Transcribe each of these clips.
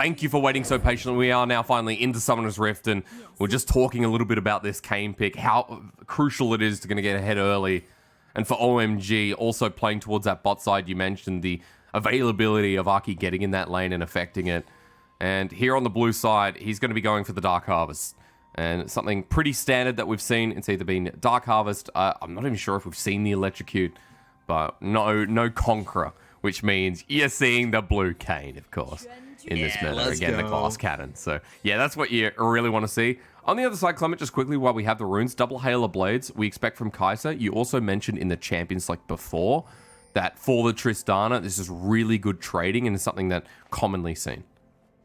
Thank you for waiting so patiently. We are now finally into Summoner's Rift, and we're just talking a little bit about this Kayn pick, how crucial it is to get ahead early. And for OMG, also playing towards that bot side, you mentioned the availability of AKi getting in that lane and affecting it. And here on the blue side, he's going to be going for the Dark Harvest. And something pretty standard that we've seen, it's either been Dark Harvest, I'm not even sure if we've seen the Electrocute, but no Conqueror, which means you're seeing the blue Kayn, of course, in this meta. Again, the glass cannon. So, yeah, that's what you really want to see. On the other side, Clement, just quickly while we have the runes, double Hail of Blades, we expect from Kai'Sa. You also mentioned in the champions like before that for the Tristana, this is really good trading and is something that commonly seen.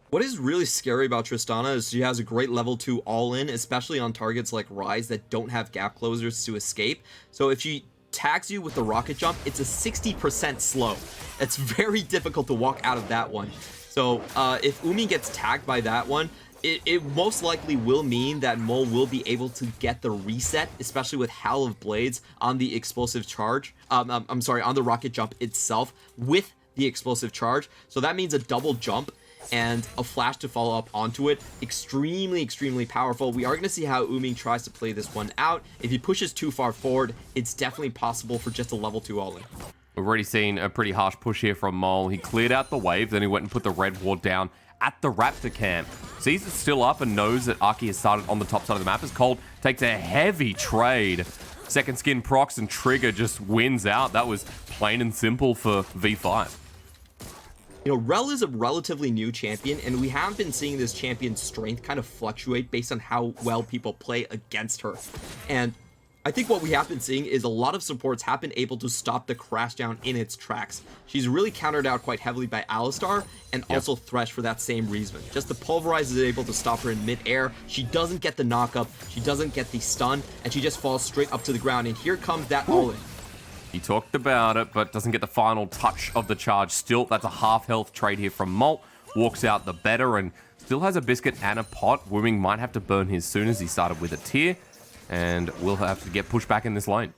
What is really scary about Tristana is she has a great level 2 all-in, especially on targets like Ryze that don't have gap closers to escape. So if she tags you with the rocket jump, it's a 60% slow. It's very difficult to walk out of that one. So if Wuming gets tagged by that one, it most likely will mean that Mole will be able to get the reset, especially with Howl of Blades on the explosive charge. I'm sorry, on the rocket jump itself with the explosive charge. So that means a double jump and a flash to follow up onto it. Extremely powerful. We are going to see how Wuming tries to play this one out. If he pushes too far forward, it's definitely possible for just a level 2 all-in. We've already seen a pretty harsh push here from Mole. He cleared out the wave, then he went and put the red ward down at the Raptor camp. Sees it's still up and knows that AKi has started on the top side of the map. As Cold takes a heavy trade. Second skin procs and Trigger just wins out. That was plain and simple for V5. You know, Rel is a relatively new champion, and we have been seeing this champion's strength kind of fluctuate based on how well people play against her. And I think what we have been seeing is a lot of supports have been able to stop the crash down in its tracks. She's really countered out quite heavily by Alistar and also Thresh for that same reason. Just the Pulverize is able to stop her in mid-air. She doesn't get the knock-up, she doesn't get the stun, and she just falls straight up to the ground. And here comes that all-in. He talked about it, but doesn't get the final touch of the charge. Still, that's a half health trade here from Molt. Walks out the better and still has a biscuit and a pot. Wuming might have to burn his soon as he started with a tier. And we'll have to get pushed back in this lane.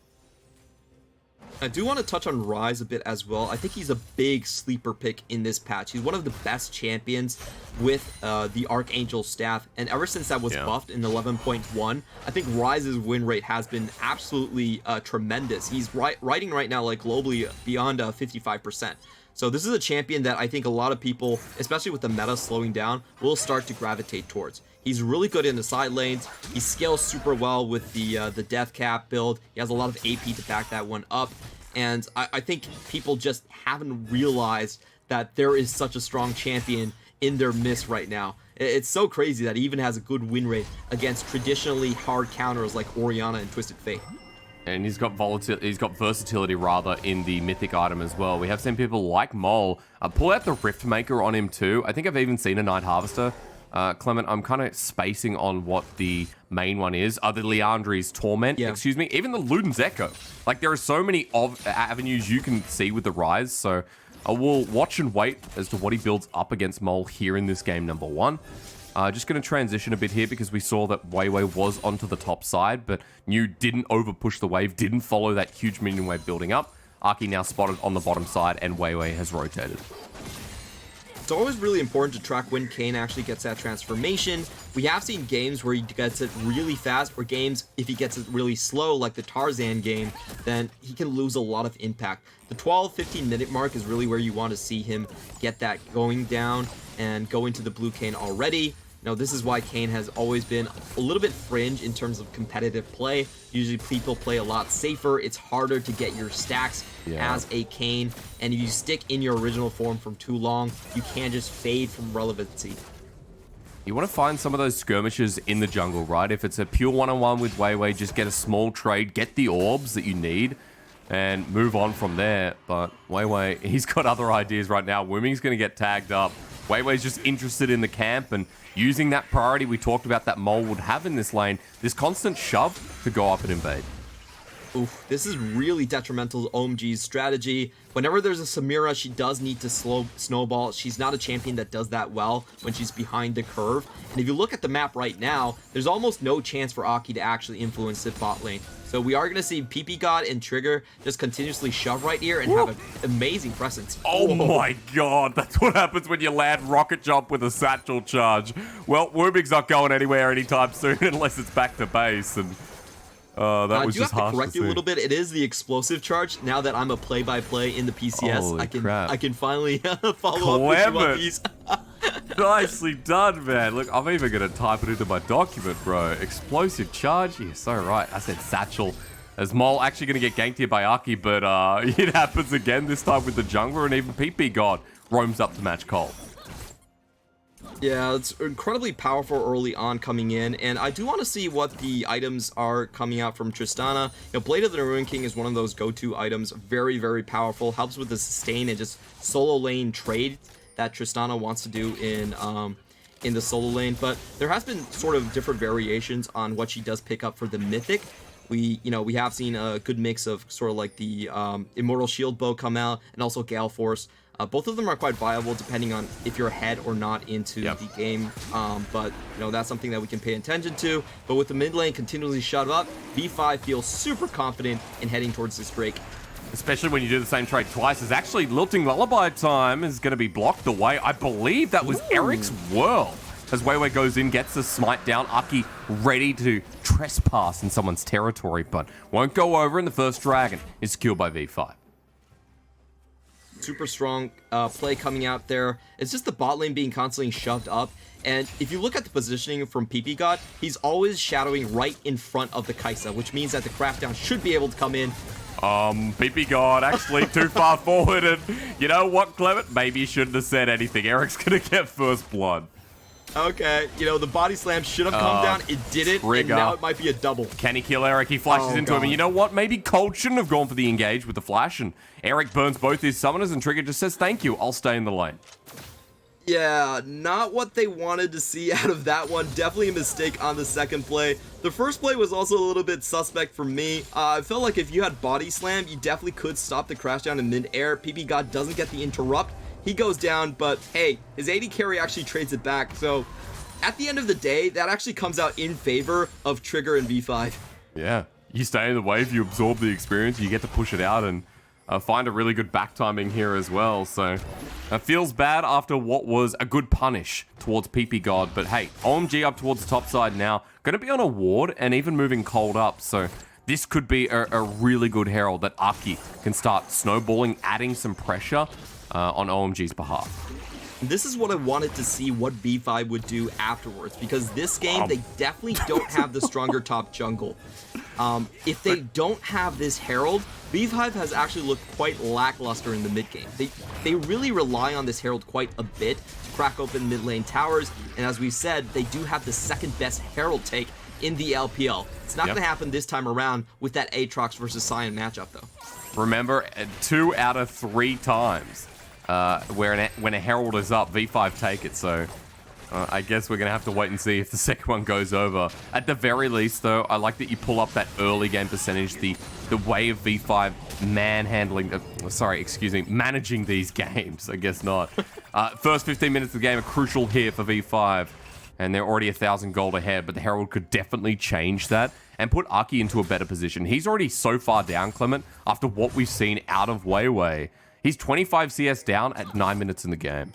I do want to touch on Ryze a bit as well. I think he's a big sleeper pick in this patch. He's one of the best champions with the Archangel staff, and ever since that was buffed in 11.1, I think Ryze's win rate has been absolutely tremendous. He's riding right now like globally beyond 55%. So this is a champion that I think a lot of people, especially with the meta slowing down, will start to gravitate towards. He's really good in the side lanes. He scales super well with the death cap build. He has a lot of AP to back that one up. And I think people just haven't realized that there is such a strong champion in their midst right now. It's so crazy that he even has a good win rate against traditionally hard counters like Orianna and Twisted Fate. And he's got versatility rather in the mythic item as well. We have seen people like Mole pull out the Rift Maker on him too. I think I've even seen a Night Harvester. Clement, I'm kind of spacing on what the main one is. The Liandry's Torment, excuse me. Even the Luden's Echo. Like, there are so many avenues you can see with the Ryze. So I will watch and wait as to what he builds up against Mole here in this game, number one. Just going to transition a bit here because we saw that Weiwei was onto the top side, but New didn't over-push the wave, didn't follow that huge minion wave building up. AKi now spotted on the bottom side, and Weiwei has rotated. It's always really important to track when Kayn actually gets that transformation. We have seen games where he gets it really fast, or games if he gets it really slow, like the Tarzan game, then he can lose a lot of impact. The 12-15 minute mark is really where you want to see him get that going down and go into the blue Kayn already. Now, this is why Kayn has always been a little bit fringe in terms of competitive play. Usually people play a lot safer. It's harder to get your stacks as a Kayn. And if you stick in your original form for too long, you can just fade from relevancy. You want to find some of those skirmishes in the jungle, right? If it's a pure one-on-one with Weiwei, just get a small trade, get the orbs that you need, and move on from there. But Weiwei, he's got other ideas right now. Wuming's going to get tagged up. Weiwei's just interested in the camp and using that priority we talked about that Mole would have in this lane, this constant shove to go up and invade. Oof, this is really detrimental to OMG's strategy. Whenever there's a Samira, she does need to snowball. She's not a champion that does that well when she's behind the curve. And if you look at the map right now, there's almost no chance for AKi to actually influence the bot lane. So we are going to see ppgod and Trigger just continuously shove right here and have an amazing presence. Oh my god, that's what happens when you land rocket jump with a satchel charge. Well, Wuming's not going anywhere anytime soon unless it's back to base. And that was just harsh to see. I do have to correct you a little bit. It is the explosive charge. Now that I'm a play-by-play in the PCS, Holy I can finally follow up with these. Nicely done, man. Look, I'm even going to type it into my document, bro. Explosive charge? You're so right. I said satchel. As Mole actually going to get ganked here by AKi, but it happens again, this time with the jungler, and even ppgod roams up to match Cole. Yeah, it's incredibly powerful early on coming in, and I do want to see what the items are coming out from Tristana. You know, Blade of the Ruin King is one of those go-to items. Very, very powerful. Helps with the sustain and just solo lane trade that Tristana wants to do in the solo lane. But there has been sort of different variations on what she does pick up for the Mythic. We have seen a good mix of sort of like the Immortal Shield Bow come out, and also Gale Force. Both of them are quite viable depending on if you're ahead or not into the game. But that's something that we can pay attention to. But with the mid lane continually shut up, V5 feels super confident in heading towards this Drake. Especially when you do the same trade twice. Is actually Lilting Lullaby time is going to be blocked away. I believe that was Eric's World. As Weiwei goes in, gets the smite down. AKi ready to trespass in someone's territory, but won't go over, and the first dragon is killed by V5. Super strong play coming out there. It's just the bot lane being constantly shoved up. And if you look at the positioning from ppgod, he's always shadowing right in front of the Kaisa, which means that the crackdown should be able to come in. ppgod actually too far forward, and you know what, Clement? Maybe you shouldn't have said anything. Eric's gonna get first blood. Okay, the body slam should have come down. It didn't, and now it might be a double. Can he kill Eric? He flashes into him, and you know what? Maybe Cold shouldn't have gone for the engage with the flash, and Eric burns both his summoners, and Trigger just says, thank you, I'll stay in the lane. Yeah, not what they wanted to see out of that one. Definitely a mistake on the second play. The first play was also a little bit suspect for me. I felt like if you had body slam, you definitely could stop the crash down in mid-air. ppgod doesn't get the interrupt. He goes down, but hey, his AD carry actually trades it back. So at the end of the day, that actually comes out in favor of Trigger and V5. Yeah, you stay in the wave, you absorb the experience, you get to push it out, and find a really good back timing here as well. So it feels bad after what was a good punish towards ppgod, but hey, OMG up towards the top side now, going to be on a ward and even moving Cold up. So this could be a really good herald that AKi can start snowballing, adding some pressure on OMG's behalf. This is what I wanted to see what V5 would do afterwards, because this game, they definitely don't have the stronger top jungle. If they don't have this Herald, V5 has actually looked quite lackluster in the mid game. They really rely on this Herald quite a bit to crack open mid lane towers, and as we said, they do have the second best Herald take in the LPL. It's not going to happen this time around with that Aatrox versus Sion matchup, though. Remember, 2 out of 3 times when a Herald is up, V5 take it, so I guess we're going to have to wait and see if the second one goes over. At the very least, though, I like that you pull up that early game percentage, the way of V5 managing these games. I guess not. First 15 minutes of the game are crucial here for V5, and they're already 1,000 gold ahead, but the Herald could definitely change that and put AKi into a better position. He's already so far down, Clement, after what we've seen out of Weiwei. He's 25 CS down at 9 minutes in the game.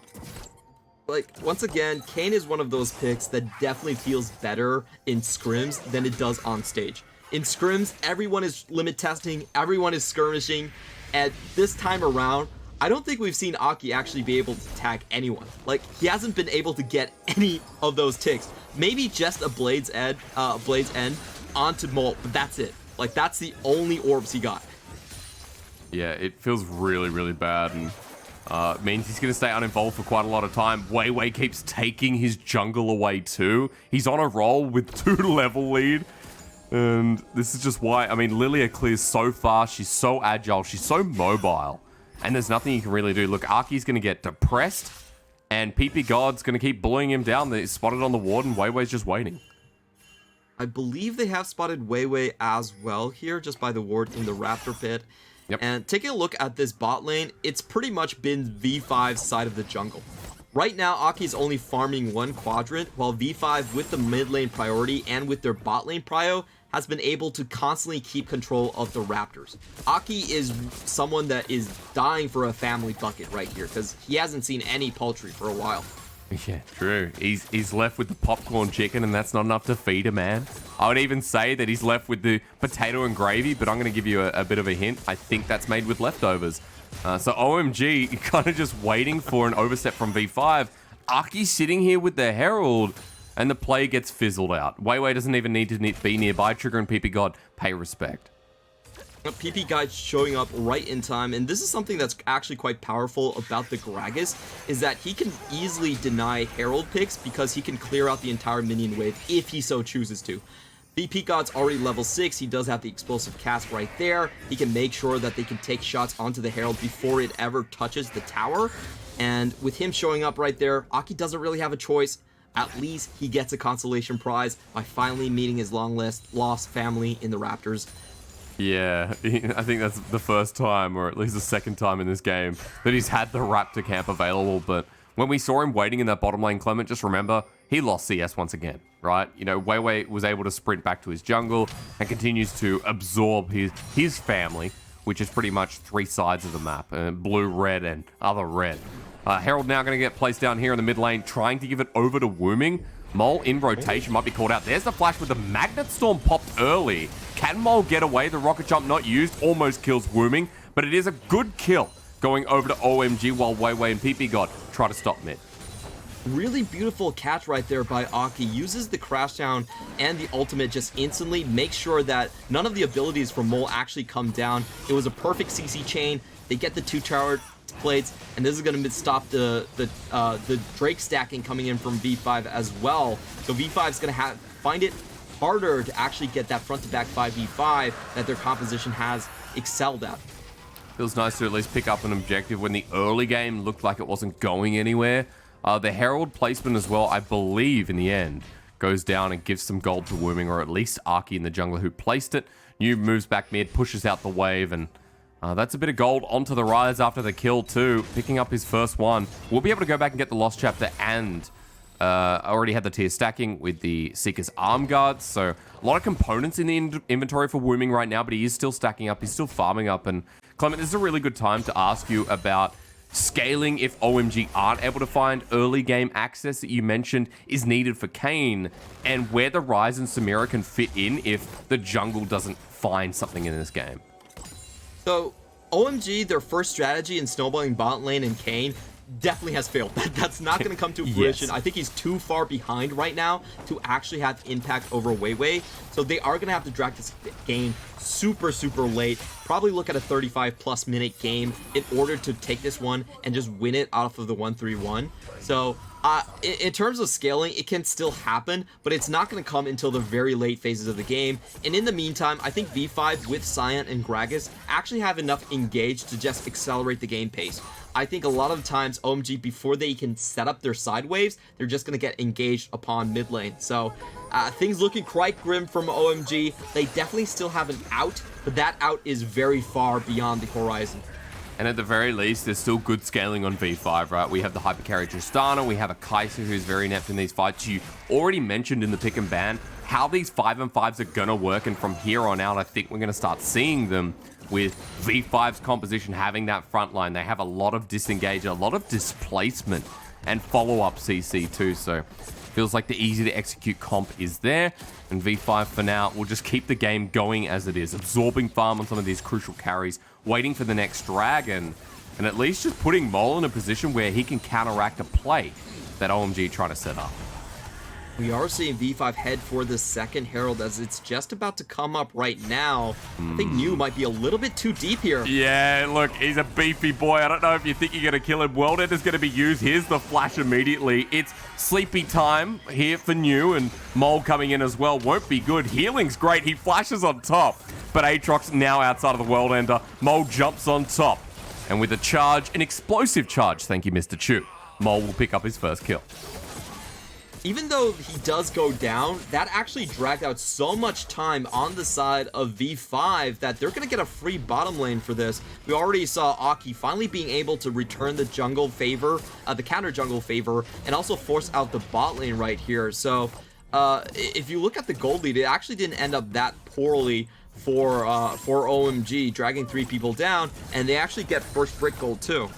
Like, once again, Kayn is one of those picks that definitely feels better in scrims than it does on stage. In scrims, everyone is limit testing, everyone is skirmishing, and this time around, I don't think we've seen AKi actually be able to tag anyone. Like, he hasn't been able to get any of those ticks. Maybe just a Blade's End onto Molt, but that's it. Like, that's the only orbs he got. Yeah, it feels really, really bad, and means he's going to stay uninvolved for quite a lot of time. Weiwei keeps taking his jungle away too. He's on a roll with 2 level lead, and this is just why. I mean, Lilia clears so fast. She's so agile. She's so mobile, and there's nothing you can really do. Look, AKi's going to get depressed, and ppgod's going to keep bullying him down. They're spotted on the ward, and Weiwei's just waiting. I believe they have spotted Weiwei as well here, just by the ward in the Raptor pit. Yep. And taking a look at this bot lane, it's pretty much been V5's side of the jungle. Right now, AKi's only farming one quadrant, while V5 with the mid lane priority and with their bot lane prio has been able to constantly keep control of the Raptors. AKi is someone that is dying for a family bucket right here, because he hasn't seen any poultry for a while. Yeah, true. He's left with the popcorn chicken, and that's not enough to feed a man. I would even say that he's left with the potato and gravy, but I'm going to give you a bit of a hint. I think that's made with leftovers. So OMG, kind of just waiting for an overstep from V5. AKi sitting here with the Herald, and the play gets fizzled out. Weiwei doesn't even need to be nearby. Trigger and ppgod pay respect. ppgod showing up right in time, and this is something that's actually quite powerful about the Gragas, is that he can easily deny Herald picks because he can clear out the entire minion wave if he so chooses to. ppgod's already level 6, he does have the explosive cast right there, he can make sure that they can take shots onto the Herald before it ever touches the tower, and with him showing up right there, AKi doesn't really have a choice. At least he gets a consolation prize by finally meeting his long-lost family in the Raptors. Yeah, I think that's the first time, or at least the second time in this game, that he's had the Raptor camp available. But when we saw him waiting in that bottom lane, Clement, just remember, he lost CS once again, right? You know, Weiwei was able to sprint back to his jungle and continues to absorb his family, which is pretty much 3 sides of the map, blue, red, and other red. Herald now going to get placed down here in the mid lane, trying to give it over to Wuming. Mole in rotation might be called out. There's the flash with the Magnet Storm popped early. Can Mole get away? The rocket jump not used, almost kills Wuming, but it is a good kill going over to OMG while Weiwei and ppgod try to stop mid. Really beautiful catch right there by AKi. Uses the crash down and the ultimate just instantly. Makes sure that none of the abilities from Mole actually come down. It was a perfect CC chain. They get the 2 tower plates, and this is going to stop the Drake stacking coming in from V5 as well. So V5 is going to find it harder to actually get that front to back 5v5 that their composition has excelled at. Feels nice to at least pick up an objective when the early game looked like it wasn't going anywhere. The Herald placement as well, I believe, in the end, goes down and gives some gold to Wuming, or at least AKi in the jungler who placed it. New moves back mid, pushes out the wave, and that's a bit of gold onto the rise after the kill too, picking up his first one. We'll be able to go back and get the Lost Chapter, and already had the tier stacking with the Seeker's Arm Guards, so a lot of components in the inventory for Wuming right now, but he is still stacking up, he's still farming up. And Clement, this is a really good time to ask you about scaling if OMG aren't able to find early game access that you mentioned is needed for Kayn, and where the Ryze and Samira can fit in if the jungle doesn't find something in this game. So OMG, their first strategy in snowballing bot lane and Kayn definitely has failed. That's not going to come to fruition. Yes. I think he's too far behind right now to actually have impact over Weiwei. So they are going to have to drag this game super late. Probably look at a 35+ minute game in order to take this one and just win it off of the 1-3-1. So in terms of scaling, it can still happen, but it's not going to come until the very late phases of the game. And in the meantime, I think V5 with Cyan and Gragas actually have enough engaged to just accelerate the game pace. I think a lot of times OMG, before they can set up their side waves, they're just going to get engaged upon mid lane. So things looking quite grim from OMG. They definitely still have an out, but that out is very far beyond the horizon. And at the very least, there's still good scaling on V5, right? We have the Hypercarry Tristana, we have a Kai'Sa who's very inept in these fights. You already mentioned in the pick and ban how these 5-on-5s are going to work, and from here on out, I think we're going to start seeing them with V5's composition having that front line. They have a lot of disengage, a lot of displacement, and follow-up CC too, so feels like the easy to execute comp is there, and V5 for now will just keep the game going as it is, absorbing farm on some of these crucial carries, waiting for the next dragon, and at least just putting Mole in a position where he can counteract a play that OMG trying to set up. We are seeing V5 head for the second Herald as it's just about to come up right now. I think New might be a little bit too deep here. Yeah, look, he's a beefy boy. I don't know if you think you're going to kill him. World End is going to be used. Here's the flash immediately. It's sleepy time here for New, and Mole coming in as well. Won't be good. Healing's great. He flashes on top, but Aatrox now outside of the World Ender. Mole jumps on top, and with a charge, an explosive charge, thank you, Mr. Chu, Mole will pick up his first kill. even though he does go down, that actually dragged out so much time on the side of V5 that they're going to get a free bottom lane for this. We already saw AKi finally being able to return the jungle favor, the counter jungle favor, and also force out the bot lane right here. So if you look at the gold lead, it actually didn't end up that poorly for OMG, dragging 3 people down, and they actually get first brick gold too.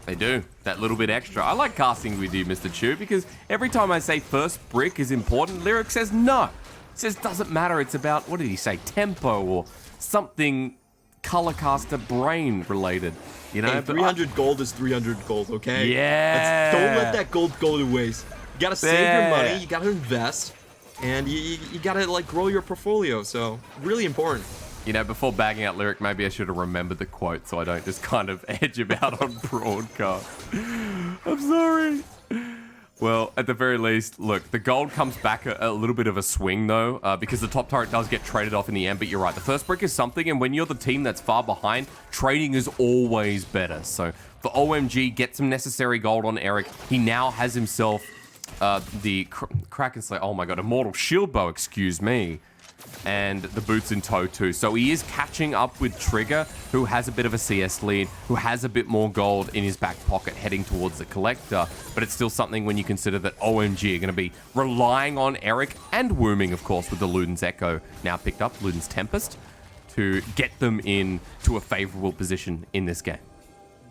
They do. That little bit extra. I like casting with you, Mr. Chu, because every time I say first brick is important, Lyric says no. He says doesn't matter. It's about, what did he say, tempo or something color caster brain related. You know, hey, 300 gold is 300 gold, okay? Yeah. Don't let that gold go to waste. You gotta save your money, you gotta invest, and you gotta like grow your portfolio. So really important. You know, before bagging out Lyric, maybe I should have remembered the quote so I don't just kind of edge him out on broadcast. I'm sorry. Well, at the very least, look, the gold comes back a little bit of a swing, though, because the top turret does get traded off in the end, but you're right. The first brick is something, and when you're the team that's far behind, trading is always better. So for OMG, get some necessary gold on Eric. He now has himself the Kraken Slayer, oh my god, Immortal Shield Bow, excuse me. And the boots in tow too. So he is catching up with Trigger, who has a bit of a CS lead, who has a bit more gold in his back pocket heading towards the collector. But it's still something when you consider that OMG are going to be relying on Eric and Wuming, of course, with the Luden's Echo now picked up, Luden's Tempest, to get them in to a favorable position in this game.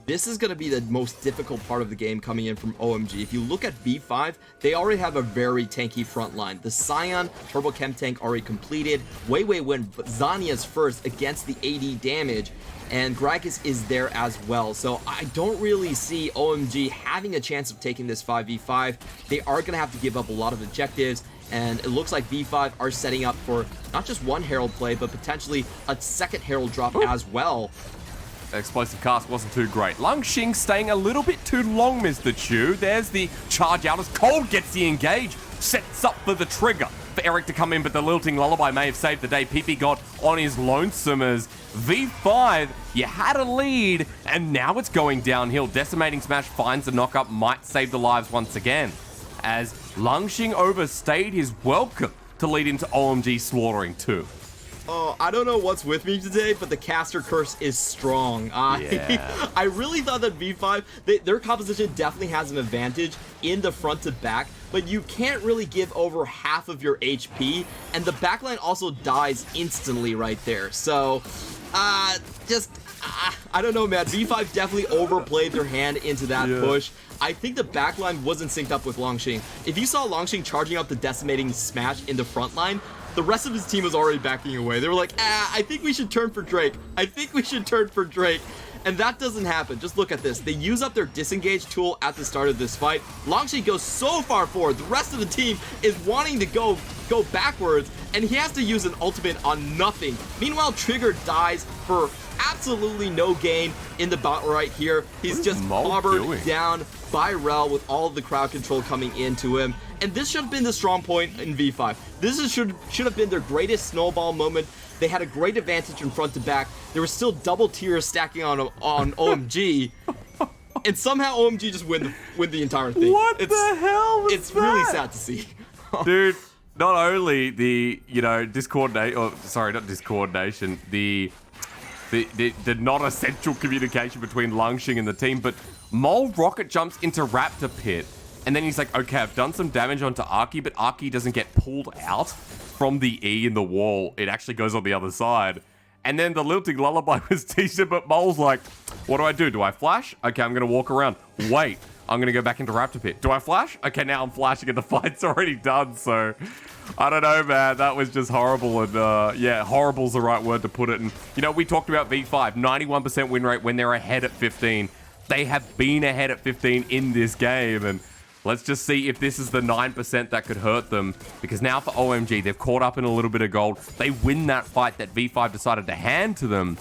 This is going to be the most difficult part of the game coming in from OMG. If you look at V5, they already have a very tanky front line. The Scion Turbo Chem tank already completed. Weiwei went Zanya's first against the AD damage, and Gragas is there as well. So I don't really see OMG having a chance of taking this 5v5. They are going to have to give up a lot of objectives, and it looks like V5 are setting up for not just one Herald play, but potentially a second Herald drop as well. Explosive cast wasn't too great. LANGX staying a little bit too long, Mr. Chu. There's the charge out as Cold gets the engage. Sets up for the trigger for Eric to come in, but the Lilting Lullaby may have saved the day. ppgod on his lonesome as V5, you had a lead, and now it's going downhill. Decimating Smash finds the knock-up, might save the lives once again, as LANGX overstayed his welcome to lead into OMG slaughtering too. Oh, I don't know what's with me today, but the caster curse is strong. Yeah. I really thought that V5, their composition definitely has an advantage in the front to back, but you can't really give over half of your HP, and the backline also dies instantly right there. So, I don't know, man. V5 definitely overplayed their hand into that push. I think the backline wasn't synced up with LANGX. If you saw LANGX charging up the decimating smash in the front line, the rest of his team was already backing away. They were like, I think we should turn for Drake. I think we should turn for Drake. And that doesn't happen. Just look at this. They use up their disengage tool at the start of this fight. LANGX goes so far forward. The rest of the team is wanting to go backwards, and he has to use an ultimate on nothing. Meanwhile, Trigger dies for absolutely no gain in the bot right here. He's just clobbered down by Rel with all of the crowd control coming into him. And this should have been the strong point in V5. This should have been their greatest snowball moment. They had a great advantage from front to back. There was still double tiers stacking on OMG. And somehow OMG just win the entire thing. What the hell was It's that? really sad to see. Dude, not only the, discoordination, or sorry, not discoordination, the not essential communication between LANGX and the team, but Mole rocket jumps into Raptor Pit, and then he's like, okay, I've done some damage onto AKi, but AKi doesn't get pulled out from the E in the wall. It actually goes on the other side. And then the Lilting Lullaby was decent, but Mole's like, what do? Do I flash? Okay, I'm going to walk around. Wait, I'm going to go back into Raptor Pit. Do I flash? Okay, now I'm flashing and the fight's already done, so I don't know, man. That was just horrible, and yeah, horrible's the right word to put it. And, we talked about V5, 91% win rate when they're ahead at 15. They have been ahead at 15 in this game, and let's just see if this is the 9% that could hurt them, because now for OMG, they've caught up in a little bit of gold. They win that fight that V5 decided to hand to them,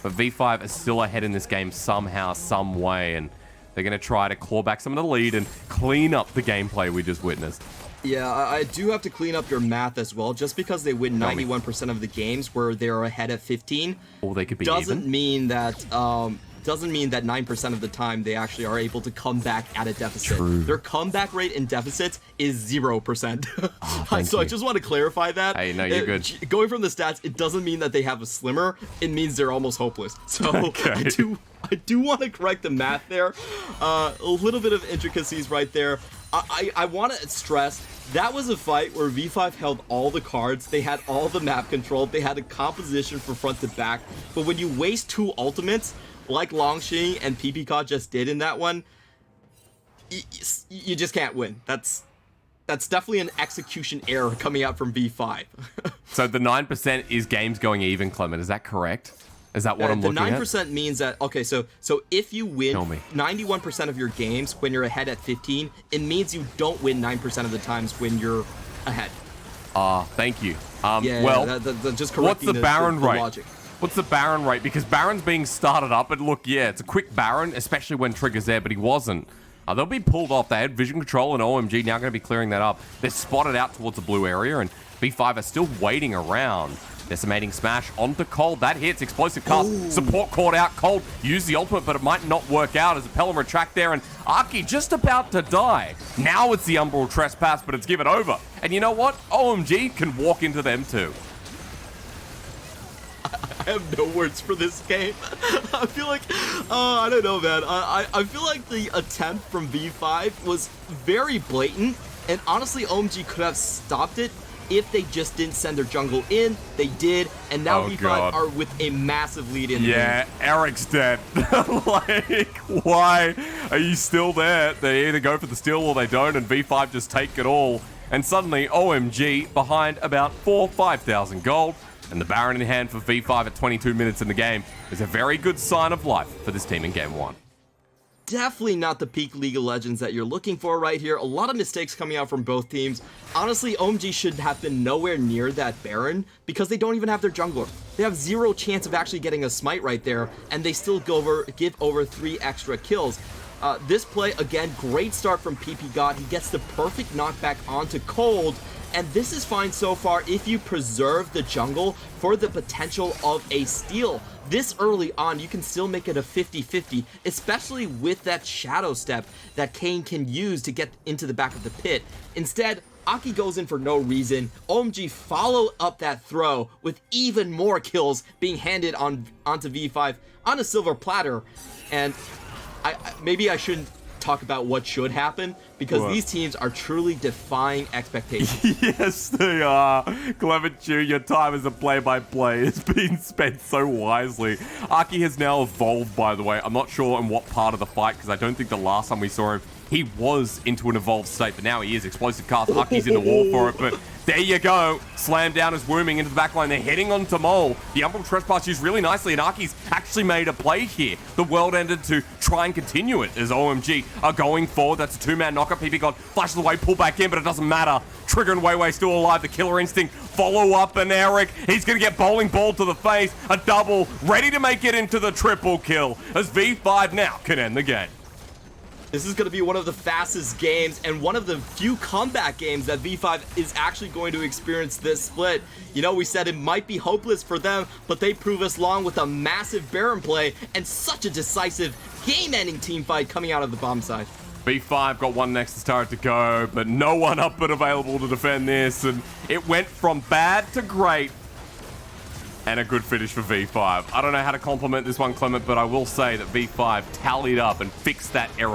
but V5 is still ahead in this game somehow, some way, and they're going to try to claw back some of the lead and clean up the gameplay we just witnessed. Yeah, I do have to clean up your math as well. Just because they win 91% of the games where they're ahead at 15, or they could be doesn't even. mean that doesn't mean that 9% of the time they actually are able to come back at a deficit. True. Their comeback rate in deficits is 0%. So you. I just want to clarify that. Hey, no, you're good. Going from the stats, it doesn't mean that they have a slimmer. It means they're almost hopeless. So Okay. I do want to correct the math there. A little bit of intricacies right there. I want to stress that was a fight where V5 held all the cards. They had all the map control. They had a composition from front to back. But when you waste 2 ultimates, like LANGX and ppgod just did in that one, you just can't win. That's definitely an execution error coming out from V5. So the 9% is games going even, Clement. Is that correct? Is that what I'm looking at? The 9% means that, okay, so if you win Tell me. 91% of your games when you're ahead at 15, it means you don't win 9% of the times when you're ahead. Thank you. Well, just correcting what's the Baron rate? logic. What's the Baron rate? Because Baron's being started up, and look, yeah, it's a quick Baron, especially when Trigger's there, but he wasn't. They'll be pulled off. They had vision control, and OMG now going to be clearing that up. They're spotted out towards the blue area, and V5 are still waiting around. Decimating smash onto Cold. That hits. Explosive cast. Ooh. Support caught out. Cold used the ultimate, but it might not work out as a Pelham retract there, and AKi just about to die. Now it's the Umbral Trespass, but it's given over. And you know what? OMG can walk into them too. I have no words for this game. I feel like, I don't know, man. I feel like the attempt from V5 was very blatant, and honestly, OMG could have stopped it if they just didn't send their jungle in. They did, and now V5 God. are with a massive lead in the Yeah, game. Eric's dead. Like, why are you still there? They either go for the steal or they don't, and V5 just take it all. And suddenly, OMG behind about 5,000 gold. And the Baron in hand for V5 at 22 minutes in the game is a very good sign of life for this team in Game 1. Definitely not the peak League of Legends that you're looking for right here. A lot of mistakes coming out from both teams. Honestly, OMG should have been nowhere near that Baron because they don't even have their jungler. They have 0 chance of actually getting a smite right there, and they still give over 3 extra kills. This play, again, great start from ppgod. He gets the perfect knockback onto Cold, and this is fine so far if you preserve the jungle for the potential of a steal. This early on, you can still make it a 50-50, especially with that shadow step that Kayn can use to get into the back of the pit. Instead, AKi goes in for no reason. OMG follow up that throw with even more kills being handed onto V5 on a silver platter. And maybe I shouldn't talk about what should happen because these teams are truly defying expectations. Yes, they are. Clement Chu, your time as a play-by-play has been spent so wisely. AKi has now evolved, by the way. I'm not sure in what part of the fight because I don't think the last time we saw him, he was into an evolved state, but now he is. Explosive cast. AKi's in the wall for it, but there you go. Slam down as Wuming into the backline. They're heading onto Mole. The Umbral Trespass used really nicely, and AKi's actually made a play here. The world ended to try and continue it as OMG are going forward. That's a 2-man knockup. ppgod flashes away, pull back in, but it doesn't matter. Trigger and Weiwei still alive. The killer instinct follow up, and Eric, he's going to get bowling ball to the face. A double, ready to make it into the triple kill as V5 now can end the game. This is going to be one of the fastest games and one of the few comeback games that V5 is actually going to experience this split. You know, we said it might be hopeless for them, but they prove us long with a massive Baron play and such a decisive game-ending team fight coming out of the bomb side. V5 got one Nexus turret to go, but no one up and available to defend this, and it went from bad to great. And a good finish for V5. I don't know how to compliment this one, Clement, but I will say that V5 tallied up and fixed that error